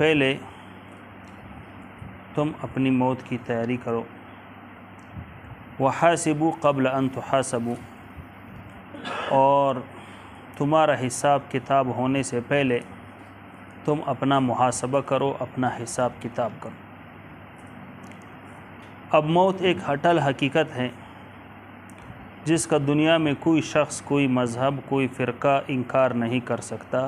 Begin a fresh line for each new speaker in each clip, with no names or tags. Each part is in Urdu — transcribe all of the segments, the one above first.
پہلے تم اپنی موت کی تیاری کرو، وحاسبوا قبل ان تحاسبوا، اور تمہارا حساب کتاب ہونے سے پہلے تم اپنا محاسبہ کرو، اپنا حساب کتاب کرو۔ اب موت ایک اٹل حقیقت ہے جس کا دنیا میں کوئی شخص، کوئی مذہب، کوئی فرقہ انکار نہیں کر سکتا،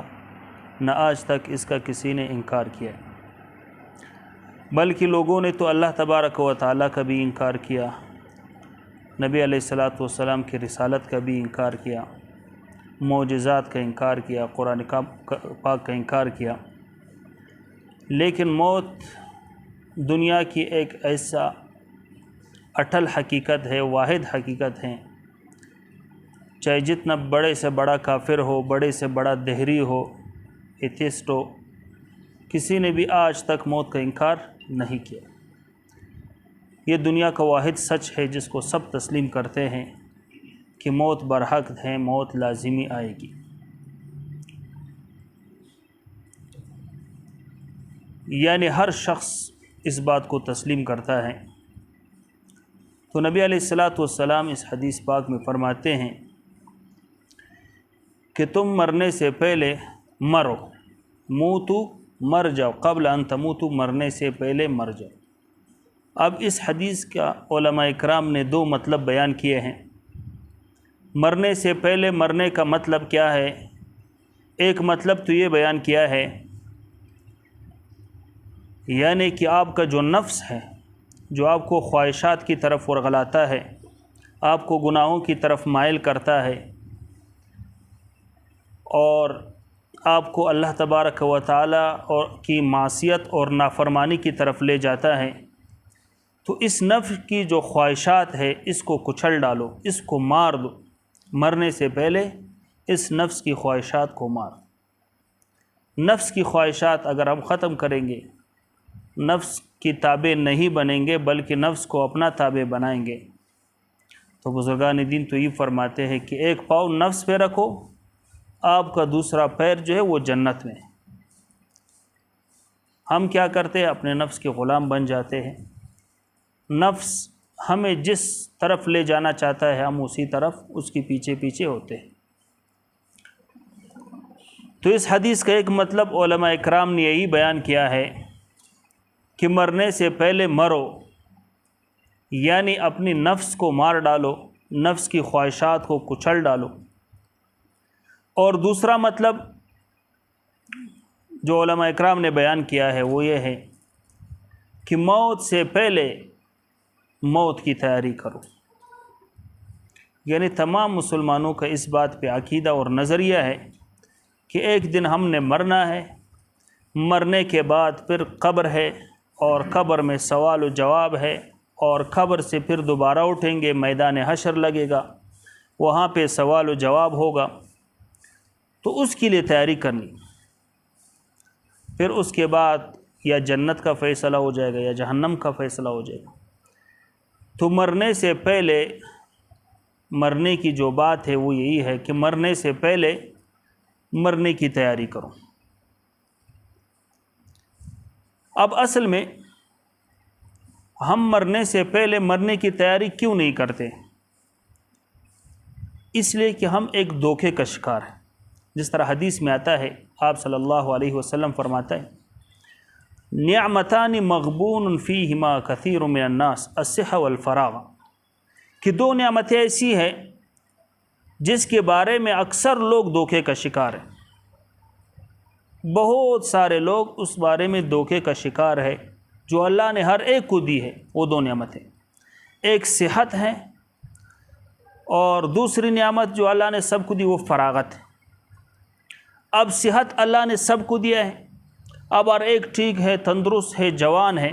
نہ آج تک اس کا کسی نے انکار کیا ہے۔ بلکہ لوگوں نے تو اللہ تبارک و تعالیٰ کا بھی انکار کیا، نبی علیہ الصلاۃ والسلام کی رسالت کا بھی انکار کیا، معجزات کا انکار کیا، قرآن پاک کا انکار کیا۔ لیکن موت دنیا کی ایک ایسا اٹل حقیقت ہے، واحد حقیقت ہے، چاہے جتنا بڑے سے بڑا کافر ہو، بڑے سے بڑا دہری ہو، ایتھسٹ ہو، کسی نے بھی آج تک موت کا انکار نہیں کیا۔ یہ دنیا کا واحد سچ ہے جس کو سب تسلیم کرتے ہیں کہ موت برحق ہے، موت لازمی آئے گی۔ یعنی ہر شخص اس بات کو تسلیم کرتا ہے۔ تو نبی علیہ الصلاۃ والسلام اس حدیث پاک میں فرماتے ہیں کہ تم مرنے سے پہلے مرو، موتو، مر جاؤ، قبل ان تموتو، مرنے سے پہلے مر جاؤ۔ اب اس حدیث کا علماء اکرام نے دو مطلب بیان کیے ہیں۔ مرنے سے پہلے مرنے کا مطلب کیا ہے؟ ایک مطلب تو یہ بیان کیا ہے، یعنی کہ آپ کا جو نفس ہے، جو آپ کو خواہشات کی طرف ورغلاتا ہے، آپ کو گناہوں کی طرف مائل کرتا ہے، اور آپ کو اللہ تبارک و تعالیٰ کی معصیت اور نافرمانی کی طرف لے جاتا ہے، تو اس نفس کی جو خواہشات ہے اس کو کچل ڈالو، اس کو مار دو۔ مرنے سے پہلے اس نفس کی خواہشات کو مار۔ نفس کی خواہشات اگر ہم ختم کریں گے، نفس کی تابع نہیں بنیں گے بلکہ نفس کو اپنا تابع بنائیں گے، تو بزرگان دین تو یہ فرماتے ہیں کہ ایک پاؤں نفس پہ رکھو، آپ کا دوسرا پیر جو ہے وہ جنت میں۔ ہم کیا کرتے ہیں؟ اپنے نفس کے غلام بن جاتے ہیں۔ نفس ہمیں جس طرف لے جانا چاہتا ہے ہم اسی طرف اس کے پیچھے پیچھے ہوتے ہیں۔ تو اس حدیث کا ایک مطلب علماء اکرام نے یہی بیان کیا ہے کہ مرنے سے پہلے مرو، یعنی اپنی نفس کو مار ڈالو، نفس کی خواہشات کو کچل ڈالو۔ اور دوسرا مطلب جو علماء اکرام نے بیان کیا ہے وہ یہ ہے کہ موت سے پہلے موت کی تیاری کرو۔ یعنی تمام مسلمانوں کا اس بات پہ عقیدہ اور نظریہ ہے کہ ایک دن ہم نے مرنا ہے، مرنے کے بعد پھر قبر ہے، اور قبر میں سوال و جواب ہے، اور قبر سے پھر دوبارہ اٹھیں گے، میدان حشر لگے گا، وہاں پہ سوال و جواب ہوگا۔ تو اس کے لیے تیاری کرنی، پھر اس کے بعد یا جنت کا فیصلہ ہو جائے گا یا جہنم کا فیصلہ ہو جائے گا۔ تو مرنے سے پہلے مرنے کی جو بات ہے وہ یہی ہے کہ مرنے سے پہلے مرنے کی تیاری کرو۔ اب اصل میں ہم مرنے سے پہلے مرنے کی تیاری کیوں نہیں کرتے؟ اس لیے کہ ہم ایک دھوکے کا شکار ہیں۔ جس طرح حدیث میں آتا ہے، آپ صلی اللہ علیہ وسلم فرماتا ہے، نعمتان مغبون فیہما کثیر من الناس، الصحہ والفراغ، کہ دو نعمتیں ایسی ہیں جس کے بارے میں اکثر لوگ دھوکے کا شکار ہیں۔ بہت سارے لوگ اس بارے میں دھوکے کا شکار ہے۔ جو اللہ نے ہر ایک کو دی ہے وہ دو نعمتیں، ایک صحت ہے اور دوسری نعمت جو اللہ نے سب کو دی وہ فراغت ہے۔ اب صحت اللہ نے سب کو دیا ہے، اب ہر ایک ٹھیک ہے، تندرست ہے، جوان ہے،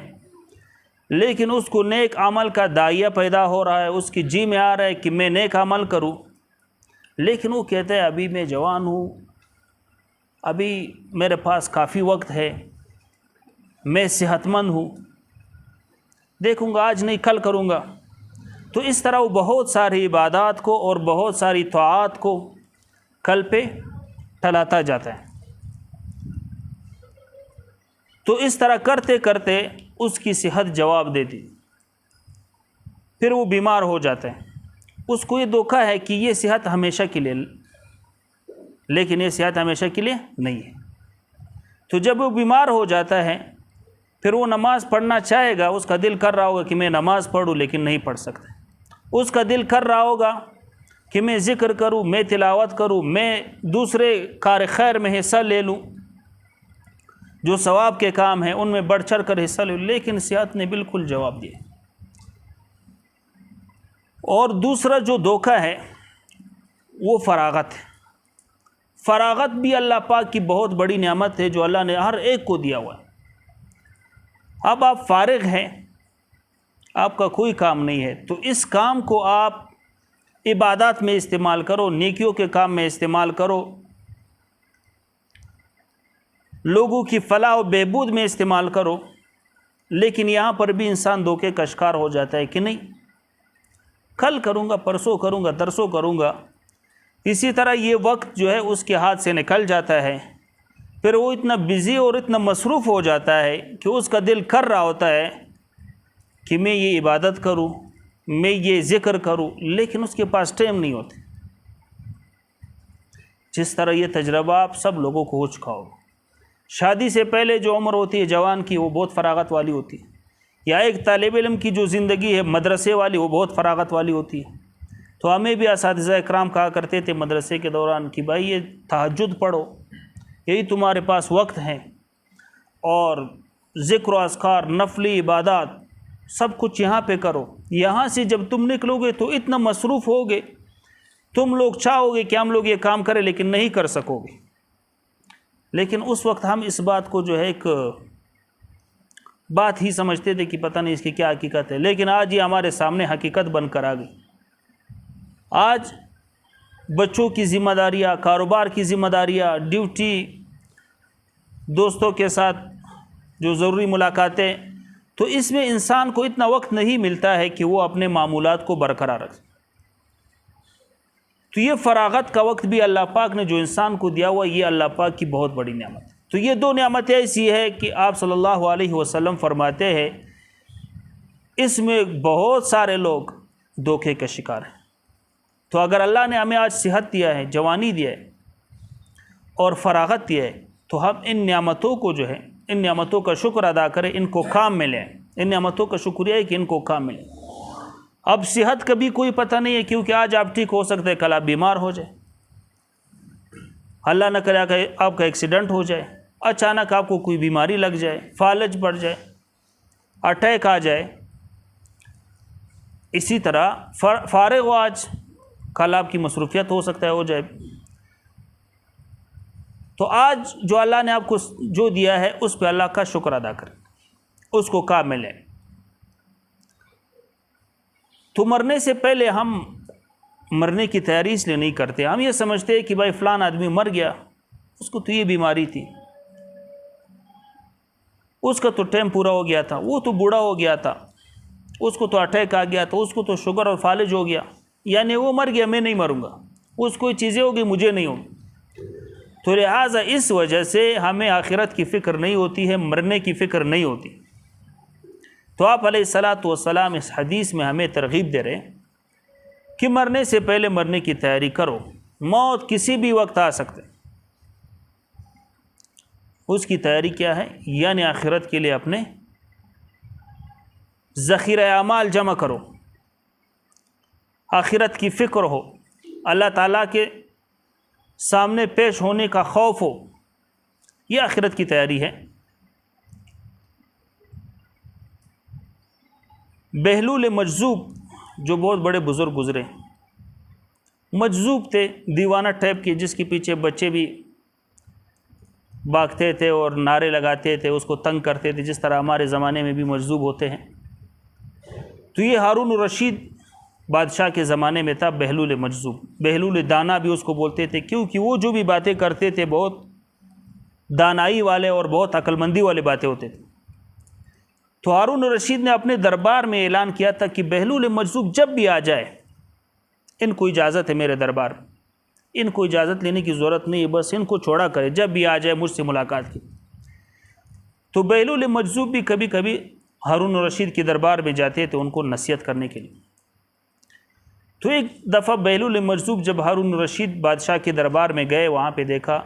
لیکن اس کو نیک عمل کا داعیہ پیدا ہو رہا ہے، اس کی جی میں آ رہا ہے کہ میں نیک عمل کروں، لیکن وہ کہتا ہے ابھی میں جوان ہوں، ابھی میرے پاس کافی وقت ہے، میں صحت مند ہوں، دیکھوں گا آج نہیں کل کروں گا۔ تو اس طرح وہ بہت ساری عبادات کو اور بہت ساری طاعات کو کل پہ ٹلاتا جاتا ہے۔ تو اس طرح کرتے کرتے اس کی صحت جواب دیتی، پھر وہ بیمار ہو جاتا ہے۔ اس کو یہ دھوکہ ہے کہ یہ صحت ہمیشہ کے لیے، لیکن یہ صحت ہمیشہ کے لیے نہیں ہے۔ تو جب وہ بیمار ہو جاتا ہے پھر وہ نماز پڑھنا چاہے گا، اس کا دل کر رہا ہوگا کہ میں نماز پڑھوں، لیکن نہیں پڑھ سکتا۔ اس کا دل کر رہا ہوگا کہ میں ذکر کروں، میں تلاوت کروں، میں دوسرے کار خیر میں حصہ لے لوں، جو ثواب کے کام ہیں ان میں بڑھ چڑھ کر حصہ لے لوں، لیکن صحت نے بالکل جواب دیا۔ اور دوسرا جو دھوکہ ہے وہ فراغت ہے۔ فراغت بھی اللہ پاک کی بہت بڑی نعمت ہے جو اللہ نے ہر ایک کو دیا ہوا ہے۔ اب آپ فارغ ہیں، آپ کا کوئی کام نہیں ہے، تو اس کام کو آپ عبادات میں استعمال کرو، نیکیوں کے کام میں استعمال کرو، لوگوں کی فلاح و بہبود میں استعمال کرو۔ لیکن یہاں پر بھی انسان دھوکے کا شکار ہو جاتا ہے کہ نہیں، کل کروں گا، پرسوں کروں گا، ترسوں کروں گا۔ اسی طرح یہ وقت جو ہے اس کے ہاتھ سے نکل جاتا ہے، پھر وہ اتنا بزی اور اتنا مصروف ہو جاتا ہے کہ اس کا دل کر رہا ہوتا ہے کہ میں یہ عبادت کروں، میں یہ ذکر کروں، لیکن اس کے پاس ٹائم نہیں ہوتا۔ جس طرح یہ تجربہ آپ سب لوگوں کو ہو چکا ہوگا، شادی سے پہلے جو عمر ہوتی ہے جوان کی، وہ بہت فراغت والی ہوتی ہے، یا ایک طالب علم کی جو زندگی ہے مدرسے والی، وہ بہت فراغت والی ہوتی ہے۔ تو ہمیں بھی اساتذہ اکرام کہا کرتے تھے مدرسے کے دوران کہ بھائی یہ تہجد پڑھو، یہی تمہارے پاس وقت ہے، اور ذکر و اذکار، نفلی عبادات سب کچھ یہاں پہ کرو۔ یہاں سے جب تم نکلو گے تو اتنا مصروف ہوگے، تم لوگ چاہو گے کہ ہم لوگ یہ کام کریں لیکن نہیں کر سکو گے۔ لیکن اس وقت ہم اس بات کو جو ہے ایک بات ہی سمجھتے تھے کہ پتہ نہیں اس کی کیا حقیقت ہے، لیکن آج یہ ہمارے سامنے حقیقت بن کر آ گئی۔ آج بچوں کی ذمہ داریاں، کاروبار کی ذمہ داریاں، ڈیوٹی، دوستوں کے ساتھ جو ضروری ملاقاتیں، تو اس میں انسان کو اتنا وقت نہیں ملتا ہے کہ وہ اپنے معمولات کو برقرار رکھے۔ تو یہ فراغت کا وقت بھی اللہ پاک نے جو انسان کو دیا ہوا، یہ اللہ پاک کی بہت بڑی نعمت ہے۔ تو یہ دو نعمتیں ایسی ہے کہ آپ صلی اللہ علیہ وسلم فرماتے ہیں اس میں بہت سارے لوگ دھوکے کا شکار ہیں۔ تو اگر اللہ نے ہمیں آج صحت دیا ہے، جوانی دیا ہے اور فراغت دیا ہے، تو ہم ان نعمتوں کو جو ہے، ان نعمتوں کا شکر ادا کریں، ان کو کام میں لیں۔ ان نعمتوں کا شکریہ ہے کہ ان کو کام میں لیں۔ اب صحت کا بھی کوئی پتہ نہیں ہے، کیونکہ آج آپ ٹھیک ہو سکتے ہیں، کل آپ بیمار ہو جائے، اللہ نہ کرے کہ آپ کا ایکسیڈنٹ ہو جائے، اچانک آپ کو کوئی بیماری لگ جائے، فالج بڑھ جائے، اٹیک آ جائے۔ اسی طرح فارغ ہو آج، کل آپ کی مصروفیت ہو سکتا ہے ہو جائے۔ تو آج جو اللہ نے آپ کو جو دیا ہے اس پہ اللہ کا شکر ادا کریں، اس کو کام میں لیں۔ تو مرنے سے پہلے ہم مرنے کی تیاری اس لیے نہیں کرتے، ہم یہ سمجھتے ہیں کہ بھائی فلان آدمی مر گیا، اس کو تو یہ بیماری تھی، اس کا تو ٹائم پورا ہو گیا تھا، وہ تو بوڑھا ہو گیا تھا، اس کو تو اٹیک آ گیا تھا، اس کو تو شوگر اور فالج ہو گیا، یعنی وہ مر گیا، میں نہیں مروں گا، اس کو چیزیں ہوگی مجھے نہیں ہوگی۔ تو لہٰذا اس وجہ سے ہمیں آخرت کی فکر نہیں ہوتی ہے، مرنے کی فکر نہیں ہوتی۔ تو آپ علیہ الصلاۃ والسلام اس حدیث میں ہمیں ترغیب دے رہے ہیں کہ مرنے سے پہلے مرنے کی تیاری کرو، موت کسی بھی وقت آ سکتے، اس کی تیاری کیا ہے؟ یعنی آخرت کے لیے اپنے ذخیرہ اعمال جمع کرو، آخرت کی فکر ہو، اللہ تعالیٰ کے سامنے پیش ہونے کا خوف ہو، یہ آخرت کی تیاری ہے۔ بہلول مجذوب جو بہت بڑے بزرگ گزرے، مجذوب تھے، دیوانہ ٹائپ کے، جس کے پیچھے بچے بھی بھاگتے تھے اور نعرے لگاتے تھے، اس کو تنگ کرتے تھے، جس طرح ہمارے زمانے میں بھی مجذوب ہوتے ہیں۔ تو یہ ہارون الرشید بادشاہ کے زمانے میں تھا بہلول مجذوب، بہلول دانا بھی اس کو بولتے تھے، کیونکہ وہ جو بھی باتیں کرتے تھے بہت دانائی والے اور بہت عقل مندی والے باتیں ہوتے تھے۔ تو ہارون الرشید نے اپنے دربار میں اعلان کیا تھا کہ بہلول مجذوب جب بھی آ جائے، ان کو اجازت ہے میرے دربار میں، ان کو اجازت لینے کی ضرورت نہیں ہے، بس ان کو چھوڑا کرے، جب بھی آ جائے مجھ سے ملاقات کی۔ تو بہلول مجذوب بھی کبھی کبھی ہارون الرشید کے دربار میں جاتے تھے ان کو نصیحت کرنے کے لیے۔ تو ایک دفعہ بہلول مجذوب جب ہارون الرشید بادشاہ کے دربار میں گئے، وہاں پہ دیکھا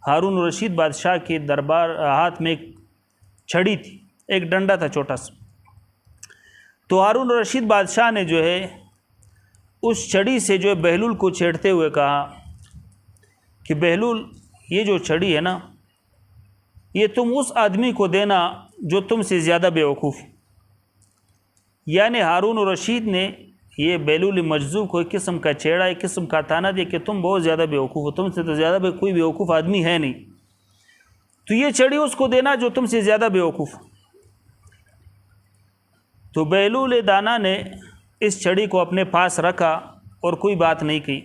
ہارون الرشید بادشاہ کے دربار ہاتھ میں ایک چھڑی تھی، ایک ڈنڈا تھا چھوٹا سا۔ تو ہارون الرشید بادشاہ نے جو ہے اس چھڑی سے جو ہے بہلول کو چھیڑتے ہوئے کہا کہ بہلول، یہ جو چھڑی ہے نا، یہ تم اس آدمی کو دینا جو تم سے زیادہ بیوقوف ہے۔ یعنی ہارون الرشید نے یہ بہلول مجذوب کو ایک قسم کا چھیڑا، ایک قسم کا تانا دیا کہ تم بہت زیادہ بیوقوف ہو، تم سے تو زیادہ کوئی بیوقوف آدمی ہے نہیں، تو یہ چھڑی اس کو دینا جو تم سے زیادہ بیوقوف۔ تو بہلول دانا نے اس چھڑی کو اپنے پاس رکھا اور کوئی بات نہیں کی۔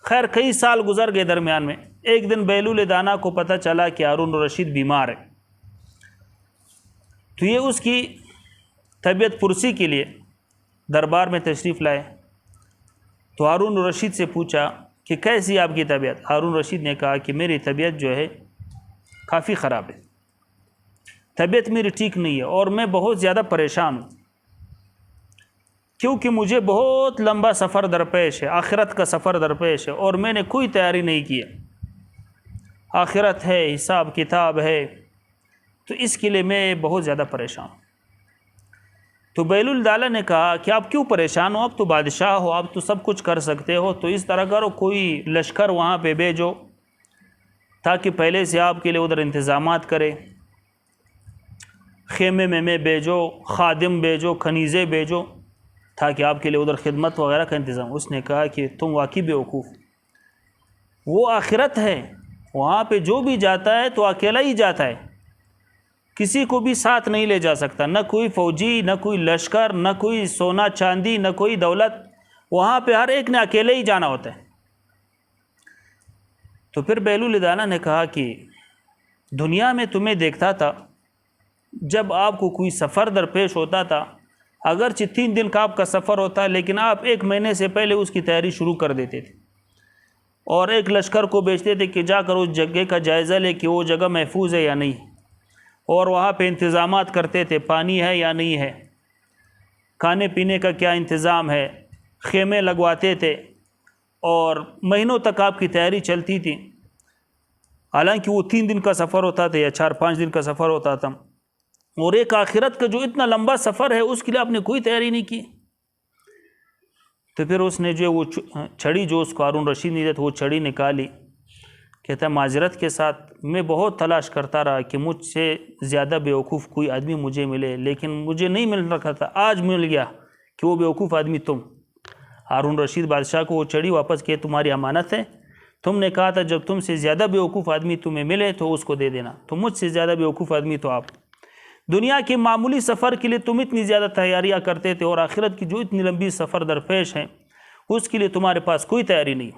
خیر کئی سال گزر گئے درمیان میں۔ ایک دن بہلول دانا کو پتہ چلا کہ ہارون الرشید بیمار ہے، تو یہ اس کی طبیعت پرسی کے لیے دربار میں تشریف لائے۔ تو ہارون الرشید سے پوچھا کہ کیسی آپ کی طبیعت؟ ہارون الرشید نے کہا کہ میری طبیعت جو ہے کافی خراب ہے، طبیعت میری ٹھیک نہیں ہے اور میں بہت زیادہ پریشان ہوں، کیونکہ مجھے بہت لمبا سفر درپیش ہے، آخرت کا سفر درپیش ہے، اور میں نے کوئی تیاری نہیں کی ہے۔ آخرت ہے، حساب کتاب ہے، تو اس کے لیے میں بہت زیادہ پریشان ہوں۔ تو بہلول دانا نے کہا کہ آپ کیوں پریشان ہو؟ آپ تو بادشاہ ہو، آپ تو سب کچھ کر سکتے ہو، تو اس طرح کرو، کوئی لشکر وہاں پہ بھیجو تاکہ پہلے سے آپ کے لیے ادھر انتظامات کرے، خیمے میں بھیجو، خادم بھیجو، کنیزیں بھیجو، تاکہ آپ کے لیے ادھر خدمت وغیرہ کا انتظام۔ اس نے کہا کہ تم واقعی بیوقوف، وہ آخرت ہے، وہاں پہ جو بھی جاتا ہے تو اکیلا ہی جاتا ہے، کسی کو بھی ساتھ نہیں لے جا سکتا، نہ کوئی فوجی، نہ کوئی لشکر، نہ کوئی سونا چاندی، نہ کوئی دولت، وہاں پہ ہر ایک نے اکیلے ہی جانا ہوتا ہے۔ تو پھر بہلول دانا نے کہا کہ دنیا میں تمہیں دیکھتا تھا، جب آپ کو کوئی سفر درپیش ہوتا تھا، اگرچہ 3 دن کا آپ کا سفر ہوتا، لیکن آپ 1 مہینے سے پہلے اس کی تیاری شروع کر دیتے تھے، اور ایک لشکر کو بھیجتے تھے کہ جا کر اس جگہ کا جائزہ لے کہ وہ جگہ محفوظ ہے یا نہیں، اور وہاں پہ انتظامات کرتے تھے، پانی ہے یا نہیں ہے، کھانے پینے کا کیا انتظام ہے، خیمے لگواتے تھے، اور مہینوں تک آپ کی تیاری چلتی تھی۔ حالانکہ وہ 3 دن کا سفر ہوتا تھا یا 4-5 دن کا سفر ہوتا تھا، اور ایک آخرت کا جو اتنا لمبا سفر ہے اس کے لیے آپ نے کوئی تیاری نہیں کی۔ تو پھر اس نے جو وہ چھڑی جو اس کو ہارون رشید نے دی تھی، وہ چھڑی نکالی، کہتا ہے معذرت کے ساتھ میں بہت تلاش کرتا رہا کہ مجھ سے زیادہ بیوقوف کوئی آدمی مجھے ملے، لیکن مجھے نہیں مل رکھا تھا، آج مل گیا کہ وہ بیوقوف آدمی تم۔ ہارون رشید بادشاہ کو وہ چھڑی واپس کی، تمہاری امانت ہے، تم نے کہا تھا جب تم سے زیادہ بیوقوف آدمی تمہیں ملے تو اس کو دے دینا، تو مجھ سے زیادہ بیوقوف آدمی تو آپ۔ دنیا کے معمولی سفر کے لیے تم اتنی زیادہ تیاریاں کرتے تھے، اور آخرت کی جو اتنی لمبی سفر درپیش ہیں اس کے لیے تمہارے پاس کوئی تیاری نہیں۔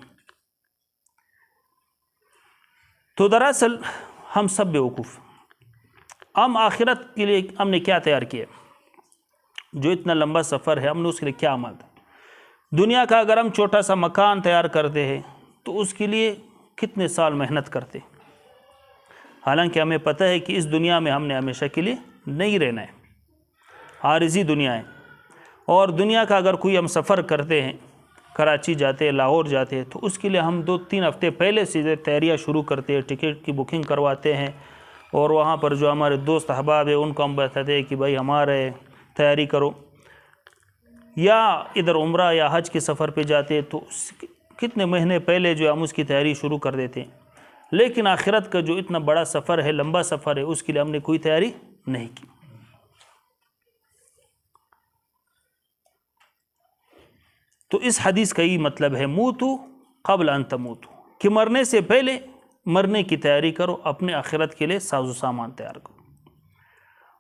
تو دراصل ہم سب بیوقوف، ہم آخرت کے لیے ہم نے کیا تیار کیا؟ جو اتنا لمبا سفر ہے ہم نے اس کے لیے کیا عمل؟ دنیا کا اگر ہم چھوٹا سا مکان تیار کرتے ہیں تو اس کے لیے کتنے سال محنت کرتے، حالانکہ ہمیں پتہ ہے کہ اس دنیا میں ہم نے ہمیشہ کے لیے نہیں رہنا ہے، عارضی دنیا ہے۔ اور دنیا کا اگر کوئی ہم سفر کرتے ہیں، کراچی جاتے ہیں، لاہور جاتے ہیں، تو اس کے لیے ہم 2-3 ہفتے پہلے سے تیاریاں شروع کرتے ہیں، ٹکٹ کی بکنگ کرواتے ہیں، اور وہاں پر جو ہمارے دوست احباب ہیں ان کو ہم بتاتے ہیں کہ بھائی ہمارے تیاری کرو۔ یا ادھر عمرہ یا حج کے سفر پہ جاتے ہیں تو کتنے مہینے پہلے جو ہم اس کی تیاری شروع کر دیتے ہیں، لیکن آخرت کا جو اتنا بڑا سفر ہے، لمبا سفر ہے، اس کے لیے ہم نے کوئی تیاری نہیں کی۔ تو اس حدیث کا یہ مطلب ہے موتو قبل ان تموتو، کہ مرنے سے پہلے مرنے کی تیاری کرو، اپنے آخرت کے لیے ساز و سامان تیار کرو۔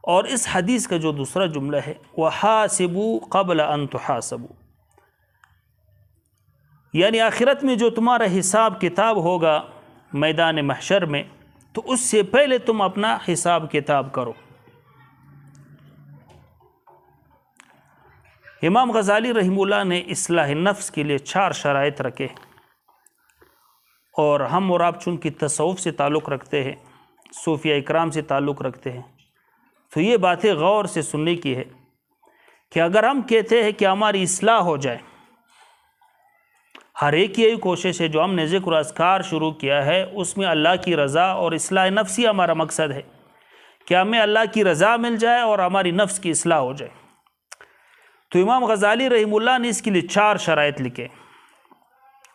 اور اس حدیث کا جو دوسرا جملہ ہے وَحَاسِبُوا قَبْلَ أَن تُحَاسَبُوا، یعنی آخرت میں جو تمہارا حساب کتاب ہوگا میدان محشر میں، تو اس سے پہلے تم اپنا حساب کتاب کرو۔ امام غزالی رحمہ اللہ نے اصلاح نفس کے لیے 4 شرائط رکھے، اور ہم اور آپ چونکہ تصوف سے تعلق رکھتے ہیں، صوفیہ اکرام سے تعلق رکھتے ہیں، تو یہ باتیں غور سے سننے کی ہے کہ اگر ہم کہتے ہیں کہ ہماری اصلاح ہو جائے، ہر ایک یہی کوشش ہے جو ہم نے ذکر اذکار شروع کیا ہے، اس میں اللہ کی رضا اور اصلاح نفسی ہمارا مقصد ہے کہ ہمیں اللہ کی رضا مل جائے اور ہماری نفس کی اصلاح ہو جائے۔ تو امام غزالی رحمہ اللہ نے اس کے لیے 4 شرائط لکھے۔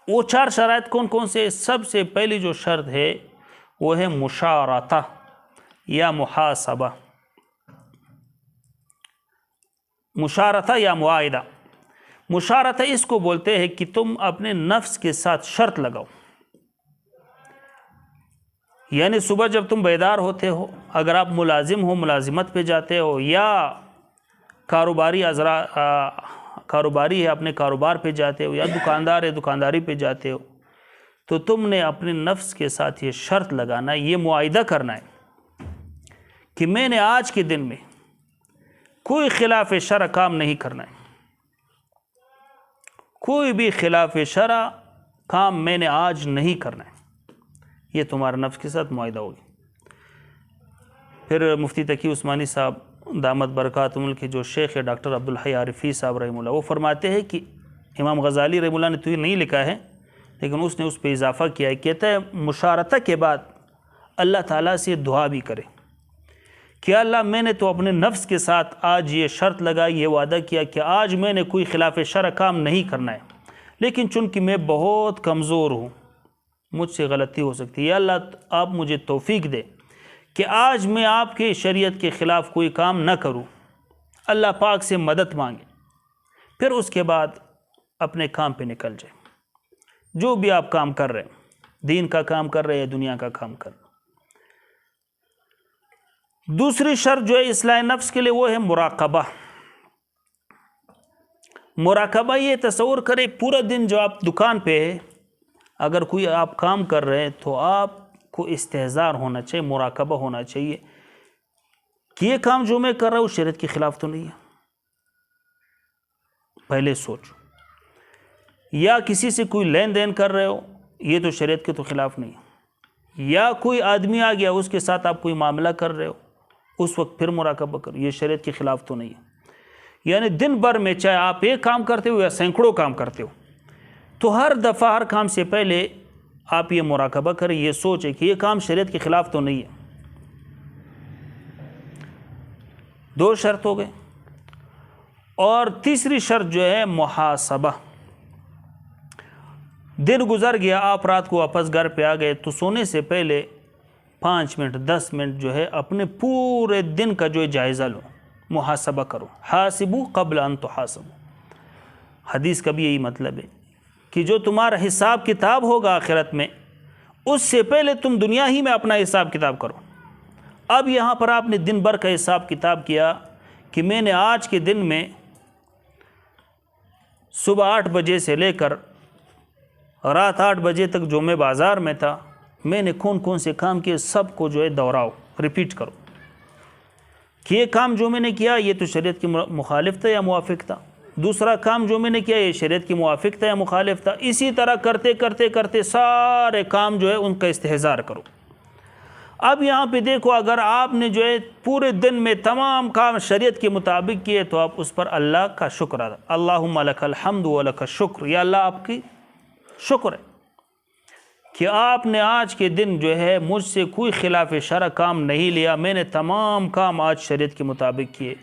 وہ 4 شرائط کون کون سے؟ سب سے پہلی جو شرط ہے وہ ہے مشارطہ یا محاسبہ، مشارطہ یا معاہدہ۔ مشارطہ اس کو بولتے ہیں کہ تم اپنے نفس کے ساتھ شرط لگاؤ، یعنی صبح جب تم بیدار ہوتے ہو، اگر آپ ملازم ہو ملازمت پہ جاتے ہو، یا کاروباری ہے اپنے کاروبار پہ جاتے ہو، یا دکاندار ہے دکانداری پہ جاتے ہو، تو تم نے اپنے نفس کے ساتھ یہ شرط لگانا ہے، یہ معاہدہ کرنا ہے کہ میں نے آج کے دن میں کوئی خلاف شرع کام نہیں کرنا ہے، کوئی بھی خلاف شرع کام میں نے آج نہیں کرنا ہے۔ یہ تمہارا نفس کے ساتھ معاہدہ ہوگی۔ پھر مفتی تقی عثمانی صاحب دامت برکاتہم کے جو شیخ ڈاکٹر عبدالحی عارفی صاحب رحمہ اللہ، وہ فرماتے ہیں کہ امام غزالی رحمہ اللہ نے تو یہ نہیں لکھا ہے لیکن اس نے اس پہ اضافہ کیا ہے، کہتا ہے مشارطہ کے بعد اللہ تعالیٰ سے دعا بھی کرے کہ اللہ میں نے تو اپنے نفس کے ساتھ آج یہ شرط لگائی، یہ وعدہ کیا کہ آج میں نے کوئی خلاف شرع کام نہیں کرنا ہے، لیکن چونکہ میں بہت کمزور ہوں، مجھ سے غلطی ہو سکتی ہے، یا اللہ آپ مجھے توفیق دے کہ آج میں آپ کے شریعت کے خلاف کوئی کام نہ کروں۔ اللہ پاک سے مدد مانگے، پھر اس کے بعد اپنے کام پہ نکل جائے، جو بھی آپ کام کر رہے ہیں، دین کا کام کر رہے ہیں، دنیا کا کام کر رہے ہیں۔ دوسری شرط جو ہے اصلاح نفس کے لیے وہ ہے مراقبہ۔ مراقبہ یہ تصور کرے پورا دن جو آپ دکان پہ ہے، اگر کوئی آپ کام کر رہے ہیں تو آپ کو استحضار ہونا چاہیے، مراقبہ ہونا چاہیے کہ یہ کام جو میں کر رہا ہوں شریعت کے خلاف تو نہیں ہے، پہلے سوچو۔ یا کسی سے کوئی لین دین کر رہے ہو، یہ تو شریعت کے تو خلاف نہیں ہے۔ یا کوئی آدمی آ گیا، اس کے ساتھ آپ کوئی معاملہ کر رہے ہو، اس وقت پھر مراقبہ کرو، یہ شریعت کے خلاف تو نہیں ہے۔ یعنی دن بھر میں چاہے آپ ایک کام کرتے ہو یا سینکڑوں کام کرتے ہو، تو ہر دفعہ ہر کام سے پہلے آپ یہ مراقبہ کریں، یہ سوچیں کہ یہ کام شریعت کے خلاف تو نہیں ہے۔ 2 شرط ہو گئے۔ اور تیسری شرط جو ہے محاسبہ۔ دن گزر گیا، آپ رات کو واپس گھر پہ آ گئے، تو سونے سے پہلے 5 منٹ 10 منٹ جو ہے اپنے پورے دن کا جو ہے جائزہ لو، محاسبہ کرو۔ حاسبو قبل ان تحاسبو، حدیث کا بھی یہی مطلب ہے کہ جو تمہارا حساب کتاب ہوگا آخرت میں، اس سے پہلے تم دنیا ہی میں اپنا حساب کتاب کرو۔ اب یہاں پر آپ نے دن بھر کا حساب کتاب کیا کہ میں نے آج کے دن میں صبح 8 بجے سے لے کر رات 8 بجے تک جو میں بازار میں تھا، میں نے کون کون سے کام کیے، سب کو جو ہے دہراؤ، ریپیٹ کرو کہ یہ کام جو میں نے کیا یہ تو شریعت کی مخالف تھا یا موافق تھا، دوسرا کام جو میں نے کیا یہ شریعت کی موافق تھا یا مخالف تھا۔ اسی طرح کرتے کرتے کرتے سارے کام جو ہے ان کا استحضار کرو۔ اب یہاں پہ دیکھو، اگر آپ نے جو ہے پورے دن میں تمام کام شریعت کے مطابق کیے تو آپ اس پر اللہ کا شکر ادا، اللہم لک الحمد و لک الشکر، یا اللہ آپ کی شکر ہے کہ آپ نے آج کے دن جو ہے مجھ سے کوئی خلاف شرع کام نہیں لیا، میں نے تمام کام آج شریعت کے مطابق کیے۔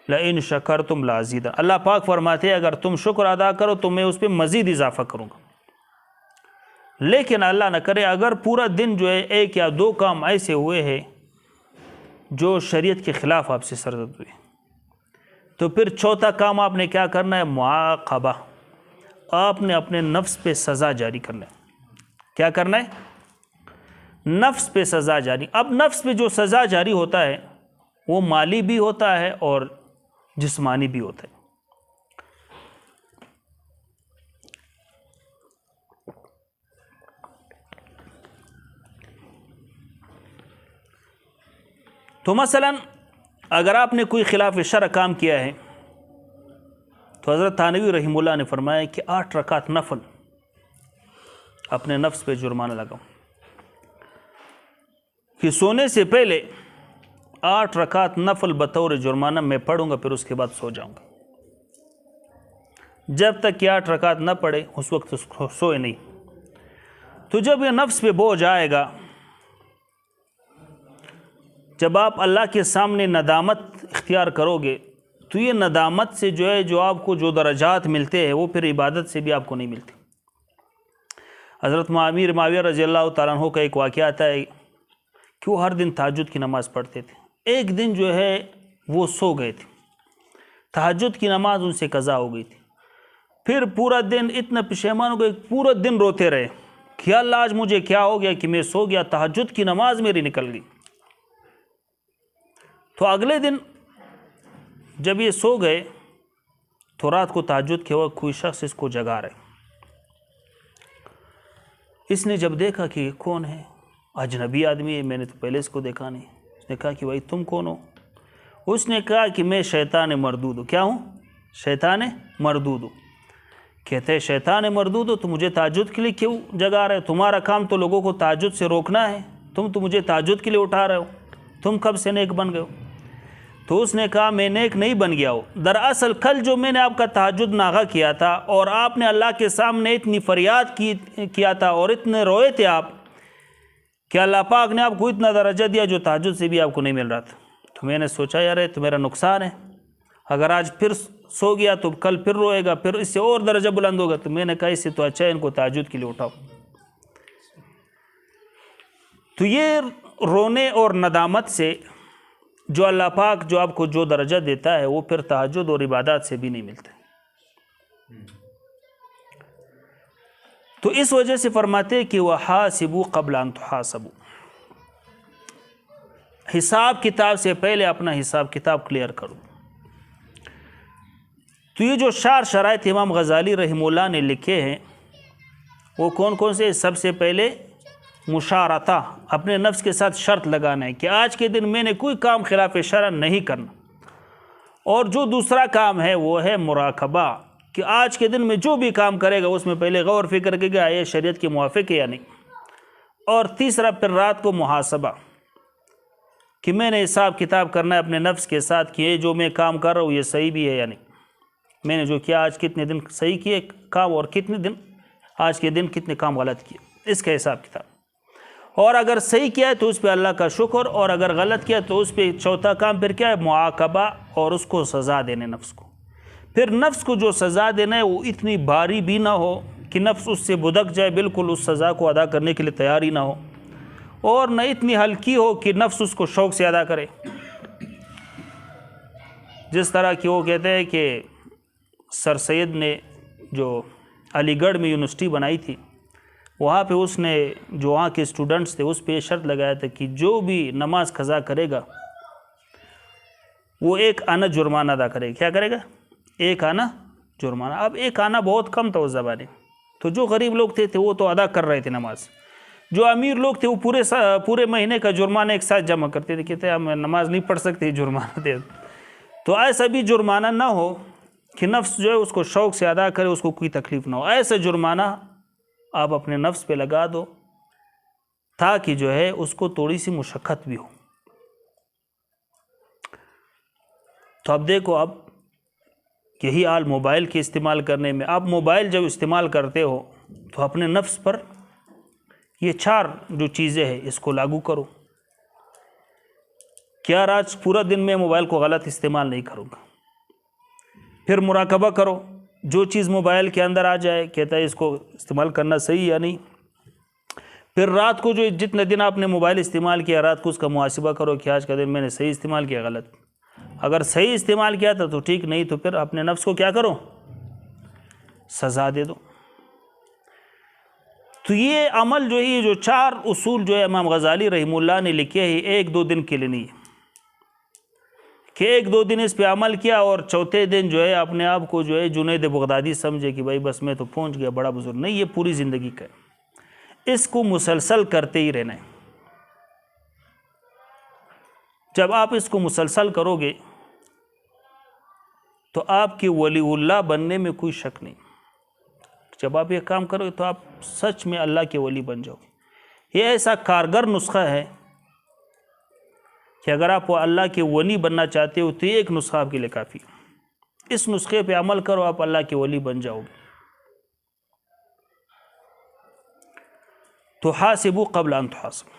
لئن شکرتم لازیدہ، اللہ پاک فرماتے ہیں اگر تم شکر ادا کرو تو میں اس پہ مزید اضافہ کروں گا۔ لیکن اللہ نہ کرے اگر پورا دن جو ہے 1 یا 2 کام ایسے ہوئے ہیں جو شریعت کے خلاف آپ سے سرزد ہوئے، تو پھر چوتھا کام آپ نے کیا کرنا ہے؟ معاقبہ۔ آپ نے اپنے نفس پہ سزا جاری کرنا ہے۔ کیا کرنا ہے؟ نفس پہ سزا جاری۔ اب نفس پہ جو سزا جاری ہوتا ہے وہ مالی بھی ہوتا ہے اور جسمانی بھی ہوتا ہے۔ تو مثلا اگر آپ نے کوئی خلاف شرع کام کیا ہے تو حضرت تھانوی رحمہ اللہ نے فرمایا کہ 8 رکعت نفل اپنے نفس پہ جرمانہ لگاؤ، کہ سونے سے پہلے 8 رکعت نفل بطور جرمانہ میں پڑھوں گا، پھر اس کے بعد سو جاؤں گا۔ جب تک کہ 8 رکعت نہ پڑھے اس وقت سوئے نہیں۔ تو جب یہ نفس پہ بوجھ آئے گا، جب آپ اللہ کے سامنے ندامت اختیار کرو گے، تو یہ ندامت سے جو ہے جو آپ کو جو درجات ملتے ہیں وہ پھر عبادت سے بھی آپ کو نہیں ملتے۔ حضرت امیر معاویہ رضی اللہ تعالیٰ عنہ کا ایک واقعہ آتا ہے کہ وہ ہر دن تہجد کی نماز پڑھتے تھے۔ ایک دن جو ہے وہ سو گئے تھے، تہجد کی نماز ان سے قضا ہو گئی تھی۔ پھر پورا دن اتنا پشیمان ہو گئے، پورا دن روتے رہے کہ یا اللہ آج مجھے کیا ہو گیا کہ میں سو گیا، تہجد کی نماز میری نکل گئی۔ تو اگلے دن جب یہ سو گئے تو رات کو تہجد کے وقت کوئی شخص اس کو جگا رہے۔ اس نے جب دیکھا کہ کون ہے، اجنبی آدمی ہے، میں نے تو پہلے اس کو دیکھا نہیں۔ اس نے کہا کہ بھائی تم کون ہو؟ اس نے کہا کہ میں شیطان مردود ہوں۔ کیا ہوں؟ شیطان مردود ہوں۔ کہتے ہیں شیطان مردود ہو تو مجھے تہجد کے لیے کیوں جگا رہے ہو؟ تمہارا کام تو لوگوں کو تہجد سے روکنا ہے، تم تو مجھے تہجد کے لیے اٹھا رہے ہو، تم کب سے نیک بن گئے ہو؟ تو اس نے کہا میں نیک نہیں بن گیا ہوں، دراصل کل جو میں نے آپ کا تہجد ناغہ کیا تھا اور آپ نے اللہ کے سامنے اتنی فریاد کیا تھا اور اتنے روئے تھے آپ کہ اللہ پاک نے آپ کو اتنا درجہ دیا جو تہجد سے بھی آپ کو نہیں مل رہا تھا۔ تو میں نے سوچا یار یہ تو میرا نقصان ہے، اگر آج پھر سو گیا تو کل پھر روئے گا، پھر اس سے اور درجہ بلند ہوگا۔ تو میں نے کہا اس سے تو اچھا ہے ان کو تہجد کے لیے اٹھاؤ۔ تو یہ رونے اور ندامت سے جو اللہ پاک جو آپ کو جو درجہ دیتا ہے وہ پھر تہجد اور عبادات سے بھی نہیں ملتا۔ تو اس وجہ سے فرماتے ہیں کہ وَحَاسِبُوا قَبْلَ أَن تُحَاسَبُوا، حساب کتاب سے پہلے اپنا حساب کتاب کلیئر کرو۔ تو یہ جو 4 شرائط امام غزالی رحمہ اللہ نے لکھے ہیں وہ کون کون سے؟ سب سے پہلے مشارطہ، اپنے نفس کے ساتھ شرط لگانا ہے کہ آج کے دن میں نے کوئی کام خلاف شرع نہیں کرنا۔ اور جو دوسرا کام ہے وہ ہے مراقبہ، کہ آج کے دن میں جو بھی کام کرے گا اس میں پہلے غور فکر کرے گا یہ شریعت کے موافق ہے یا نہیں۔ اور تیسرا پھر رات کو محاسبہ، کہ میں نے حساب کتاب کرنا ہے اپنے نفس کے ساتھ کہ یہ جو میں کام کر رہا ہوں یہ صحیح بھی ہے یا نہیں، میں نے جو کیا آج کتنے دن صحیح کیے کام اور کتنے دن آج کے دن کتنے کام غلط کیے، اس کا حساب کتاب۔ اور اگر صحیح کیا ہے تو اس پہ اللہ کا شکر، اور اگر غلط کیا تو اس پہ چوتھا کام پھر کیا ہے؟ معاقبہ، اور اس کو سزا دینے نفس کو۔ پھر نفس کو جو سزا دینا ہے وہ اتنی بھاری بھی نہ ہو کہ نفس اس سے بدک جائے، بالکل اس سزا کو ادا کرنے کے لیے تیار ہی نہ ہو، اور نہ اتنی ہلکی ہو کہ نفس اس کو شوق سے ادا کرے۔ جس طرح کہ وہ کہتے ہیں کہ سر سید نے جو علی گڑھ میں یونیورسٹی بنائی تھی، وہاں پہ اس نے جو وہاں کے اسٹوڈنٹس تھے اس پہ شرط لگایا تھا کہ جو بھی نماز قضا کرے گا وہ 1 آنا جرمانہ ادا کرے گا۔ کیا کرے گا؟ 1 آنا جرمانہ۔ اب 1 آنا بہت کم تھا اس زمانے، تو جو غریب لوگ تھے وہ تو ادا کر رہے تھے نماز، جو امیر لوگ تھے وہ پورے مہینے کا جرمانہ ایک ساتھ جمع کرتے تھے، کہتے ہیں ہم نماز نہیں پڑھ سکتے جرمانہ دے۔ تو ایسا بھی جرمانہ نہ ہو کہ نفس جو ہے اس کو شوق سے ادا کرے، اس کو کوئی تکلیف نہ ہو، ایسا جرمانہ آپ اپنے نفس پہ لگا دو تاکہ جو ہے اس کو تھوڑی سی مشقت بھی ہو۔ تو اب دیکھو، اب یہی حال موبائل کے استعمال کرنے میں، آپ موبائل جب استعمال کرتے ہو تو اپنے نفس پر یہ 4 جو چیزیں ہیں اس کو لاگو کرو کہ یار آج پورا دن میں موبائل کو غلط استعمال نہیں کروں گا۔ پھر مراقبہ کرو، جو چیز موبائل کے اندر آ جائے کہتا ہے اس کو استعمال کرنا صحیح یا نہیں۔ پھر رات کو جو جتنے دن آپ نے موبائل استعمال کیا رات کو اس کا محاسبہ کرو کہ آج کا دن میں نے صحیح استعمال کیا غلط۔ اگر صحیح استعمال کیا تھا تو ٹھیک، نہیں تو پھر اپنے نفس کو کیا کرو؟ سزا دے دو۔ تو یہ عمل جو ہے، یہ جو 4 اصول جو ہے امام غزالی رحمہ اللہ نے لکھے ہیں، 1-2 دن کے لیے نہیں ہے کہ 1-2 دن اس پہ عمل کیا اور چوتھے دن جو ہے اپنے آپ کو جو ہے جنید بغدادی سمجھے کہ بھائی بس میں تو پہنچ گیا، بڑا بزرگ۔ نہیں، یہ پوری زندگی کا ہے، اس کو مسلسل کرتے ہی رہنا ہے۔ جب آپ اس کو مسلسل کرو گے تو آپ کے ولی اللہ بننے میں کوئی شک نہیں۔ جب آپ یہ کام کرو گے تو آپ سچ میں اللہ کے ولی بن جاؤ گے۔ یہ ایسا کارگر نسخہ ہے کہ اگر آپ اللہ کے ولی بننا چاہتے ہو تو ایک نسخہ آپ کے لیے کافی ہے، اس نسخے پہ عمل کرو، آپ اللہ کے ولی بن جاؤ گے۔ تو حاسبوا قبل ان تحاسبوا،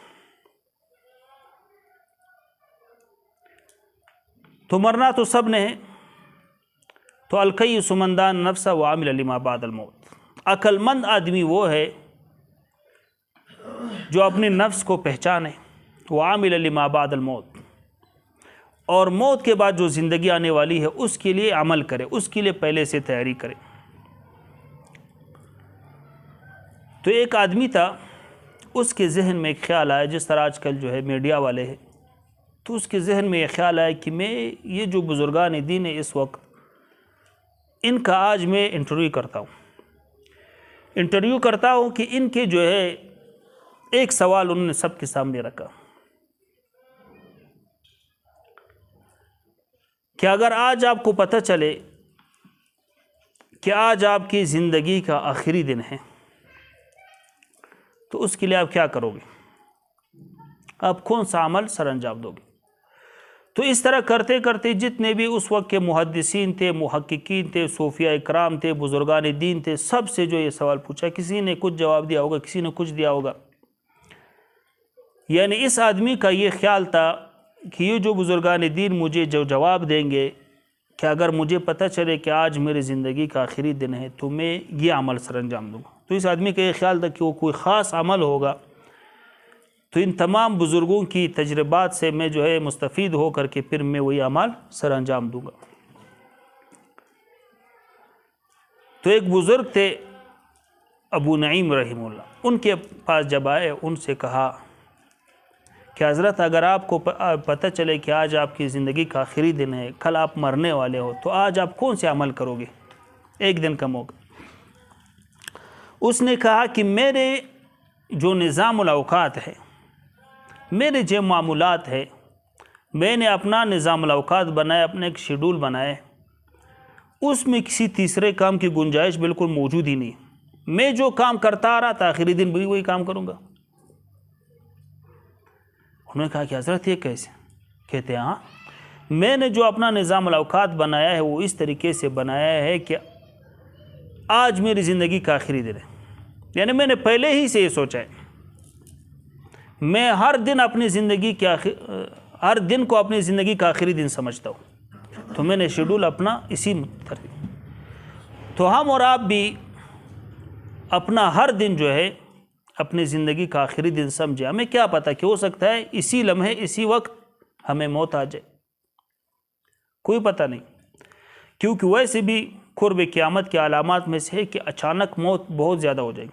تو مرنا تو سب نے ہے، تو الکیس من دان نفسہ وعمل لما بعد الموت، عقل مند آدمی وہ ہے جو اپنے نفس کو پہچانے، وعمل لما بعد الموت، اور موت کے بعد جو زندگی آنے والی ہے اس کے لیے عمل کرے، اس کے لیے پہلے سے تیاری کرے۔ تو ایک آدمی تھا، اس کے ذہن میں ایک خیال آیا، جس طرح آج کل جو ہے میڈیا والے ہیں، تو اس کے ذہن میں یہ خیال آیا کہ میں یہ جو بزرگان دین ہیں اس وقت، ان کا آج میں انٹرویو کرتا ہوں کہ ان کے جو ہے ایک سوال انہوں نے سب کے سامنے رکھا کہ اگر آج آپ کو پتہ چلے کہ آج آپ کی زندگی کا آخری دن ہے تو اس کے لیے آپ کیا کرو گے، آپ کون سا عمل سر انجام دو گے؟ تو اس طرح کرتے کرتے جتنے بھی اس وقت کے محدثین تھے، محققین تھے، صوفیاء اکرام تھے، بزرگان دین تھے، سب سے جو یہ سوال پوچھا، کسی نے کچھ جواب دیا ہوگا، کسی نے کچھ دیا ہوگا۔ یعنی اس آدمی کا یہ خیال تھا کہ یہ جو بزرگان دین مجھے جو جواب دیں گے کہ اگر مجھے پتہ چلے کہ آج میری زندگی کا آخری دن ہے تو میں یہ عمل سر انجام دوں گا۔ تو اس آدمی کا یہ خیال تھا کہ وہ کوئی خاص عمل ہوگا، تو ان تمام بزرگوں کی تجربات سے میں جو ہے مستفید ہو کر کے پھر میں وہی عمل سر انجام دوں گا۔ تو ایک بزرگ تھے ابو نعیم رحمہ اللہ، ان کے پاس جب آئے، ان سے کہا کہ حضرت اگر آپ کو پتہ چلے کہ آج آپ کی زندگی کا آخری دن ہے، کل آپ مرنے والے ہو، تو آج آپ کون سے عمل کرو گے؟ ایک دن کا موقع۔ اس نے کہا کہ میرے جو نظام الاوقات ہے، میرے جو معمولات ہے، میں نے اپنا نظام الاوقات بنایا، اپنے ایک شیڈول بنائے، اس میں کسی تیسرے کام کی گنجائش بالکل موجود ہی نہیں۔ میں جو کام کرتا آ رہا تھا آخری دن بھی وہی کام کروں گا۔ انہوں نے کہا کہ حضرت یہ کیسے؟ کہتے ہیں ہاں، میں نے جو اپنا نظام الاوقات بنایا ہے وہ اس طریقے سے بنایا ہے کہ آج میری زندگی کا آخری دن ہے، یعنی میں نے پہلے ہی سے یہ سوچا ہے، میں ہر دن اپنی زندگی کے ہر دن کو اپنی زندگی کا آخری دن سمجھتا ہوں، تو میں نے شیڈول اپنا اسی طرح۔ تو ہم اور آپ بھی اپنا ہر دن جو ہے اپنی زندگی کا آخری دن سمجھے۔ ہمیں کیا پتہ کہ ہو سکتا ہے اسی لمحے اسی وقت ہمیں موت آ جائے، کوئی پتہ نہیں، کیونکہ ویسے بھی قرب قیامت کے علامات میں سے ہے کہ اچانک موت بہت زیادہ ہو جائے گی۔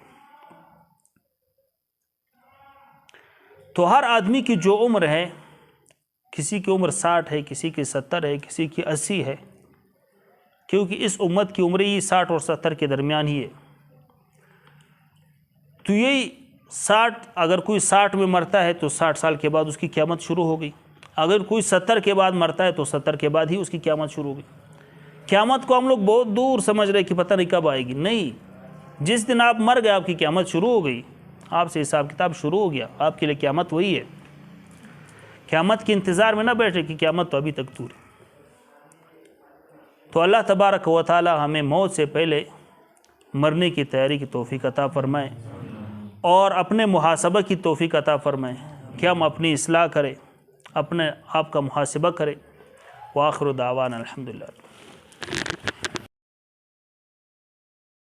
تو ہر آدمی کی جو عمر ہے، کسی کی عمر 60 ہے، کسی کی 70 ہے، کسی کی 80 ہے، کیونکہ اس امت کی عمر ہی 60 اور 70 کے درمیان ہی ہے۔ تو یہی 60، اگر کوئی 60 میں مرتا ہے تو 60 سال کے بعد اس کی قیامت شروع ہو گئی، اگر کوئی 70 کے بعد مرتا ہے تو 70 کے بعد ہی اس کی قیامت شروع ہو گئی۔ قیامت کو ہم لوگ بہت دور سمجھ رہے کہ پتہ نہیں کب آئے گی، نہیں، جس دن آپ مر گئے آپ کی قیامت شروع ہو گئی، آپ سے حساب کتاب شروع ہو گیا، آپ کے لیے قیامت وہی ہے۔ قیامت کے انتظار میں نہ بیٹھے کہ قیامت تو ابھی تک دور ہے۔ تو اللہ تبارک و تعالی ہمیں موت سے پہلے مرنے کی تیاری کی توفیق عطا فرمائے، اور اپنے محاسبہ کی توفیق عطا فرمائے کہ ہم اپنی اصلاح کریں، اپنے آپ کا محاسبہ کریں۔ وآخر دعوانا الحمدللہ۔